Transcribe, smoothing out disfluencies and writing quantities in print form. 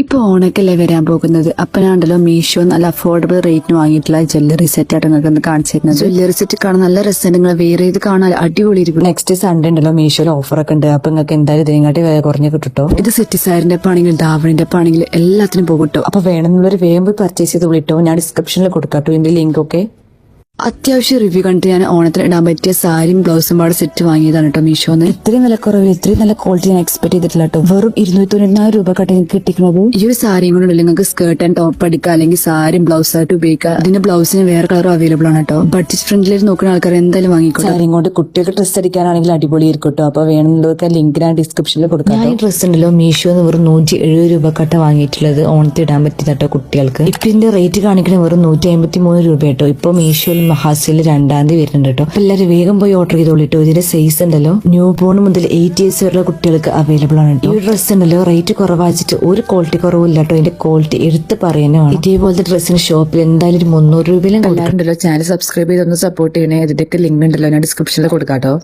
ഇപ്പോൾ ഓണക്കല്ലേ വരാൻ പോകുന്നത്. അപ്പനാണ്ടല്ലോ മീഷോ നല്ല അഫോർഡബിൾ റേറ്റിന് വാങ്ങിയിട്ടുള്ള ജ്വല്ലറി സെറ്റ് ആയിട്ട് നിങ്ങൾക്ക് ഒന്ന് കാണിച്ചു തരുന്നത്. ജ്വല്ലറി സെറ്റ് കാണാൻ നല്ല രസം, നിങ്ങൾ വേറെ ഇത് കാണാൻ അടിപൊളി ഇരിക്കും. നെക്സ്റ്റ് സൺഡേ ഉണ്ടല്ലോ മീഷോയിൽ ഓഫർ ഒക്കെ ഉണ്ട്. അപ്പൊ നിങ്ങൾക്ക് എന്തായാലും ഇതിനെക്കാട്ടി വില കുറഞ്ഞ് കിട്ടോ. ഇത് സെറ്റ് സാരിന്റെ പാണെങ്കിൽ ധാവണിന്റെ പാണെങ്കിൽ എല്ലാത്തിനും പോകും. അപ്പൊ വേണമെന്നുള്ളൊരു വേഗം പോയി പർച്ചേസ് ചെയ്ത് വിളിട്ടോ. ഞാൻ ഡിസ്ക്രിപ്ഷനിൽ കൊടുക്കാട്ടോ ഇതിന്റെ ലിങ്ക് ഒക്കെ. അത്യാവശ്യം റിവ്യൂ കണ്ടിട്ട് ഞാൻ ഓണത്തിന് ഇടാൻ പറ്റിയ സാരിയും ബ്ലൗസും പാടെ സെറ്റ് വാങ്ങിയതാണ് കേട്ടോ മീഷോന്ന്. ഇത്രയും വിലക്കുറവിൽ ഇത്രയും നല്ല ക്വാളിറ്റി ഞാൻ എക്സ്പെക്ട് ചെയ്തിട്ടില്ല കേട്ടോ. വെറും 299 രൂപ കട്ടെ കിട്ടിക്കുന്നത്. ഈ ഒരു സാരിയും കൊണ്ട് നിങ്ങൾക്ക് സ്കേർട്ട് ആൻഡ് ടോപ്പ് അടിക്കുക, അല്ലെങ്കിൽ സാരിയും ബ്ലൗസ് ആയിട്ട് ഉപയോഗിക്കുക. ഇതിന്റെ ബ്ലൗസിന് വേറെ കളർ അവൈലബിൾ ആണ് കേട്ടോ. ബഡ്ജറ്റ് ഫ്രണ്ട്ലിൽ നോക്കുന്ന ആൾക്കാർ എന്തായാലും വാങ്ങിക്കോട്ടെ. സാരിയും കൊണ്ട് കുട്ടികൾക്ക് ഡ്രസ്സ് അടിക്കാനാണെങ്കിൽ അടിപൊളിയായിരിക്കും കേട്ടോ. അപ്പൊ വേണമെന്നുള്ളവർക്ക് ലിങ്ക് ഞാൻ ഡിസ്ക്രിപ്ഷനിൽ കൊടുക്കാം. ഈ ഡ്രസ്സ് ഉണ്ടല്ലോ മീഷോന്ന് വെറും 170 രൂപ കട്ട വാങ്ങിയിട്ടുള്ളത്. ഓണത്തിൽ ഇടാൻ പറ്റിയ കേട്ടോ കുട്ടികൾക്ക്. ഇപ്പൊ ഇതിന്റെ റേറ്റ് കാണിക്കണ വെറും 153 രൂപ കേട്ടോ. ഇപ്പൊ മീഷോയിൽ മഹാസിൽ 2 വരുന്നുണ്ട് കേട്ടോ. എല്ലാവരും വേഗം പോയി ഓർഡർ ചെയ്തോളിട്ടോ. ഇതിന്റെ സൈസ് ഉണ്ടല്ലോ ന്യൂ ബോൺ മുതൽ 8 ഇയേഴ്സ് വരെയുള്ള കുട്ടികൾക്ക് അവൈലബിൾ ആണ് കേട്ടോ. ഈ ഡ്രസ്സ് ഉണ്ടല്ലോ റേറ്റ് കുറവാച്ചിട്ട് ഒരു ക്വാളിറ്റി കുറവില്ല കേട്ടോ. ഇതിന്റെ ക്വാളിറ്റി എടുത്ത് പറയാനാണ്. ഇതേപോലത്തെ ഡ്രസ്സിന് ഷോപ്പിൽ എന്തായാലും ഒരു 300 രൂപയിലും എല്ലാവരും ഉണ്ടല്ലോ ചാനൽ സബ്സ്ക്രൈബ് ചെയ്തൊന്ന് സപ്പോർട്ട് ചെയ്യണേ. ഇതിന്റെയൊക്കെ ലിങ്ക് ഉണ്ടല്ലോ ഞാൻ ഡിസ്ക്രിപ്ഷനിൽ കൊടുക്കാം കേട്ടോ.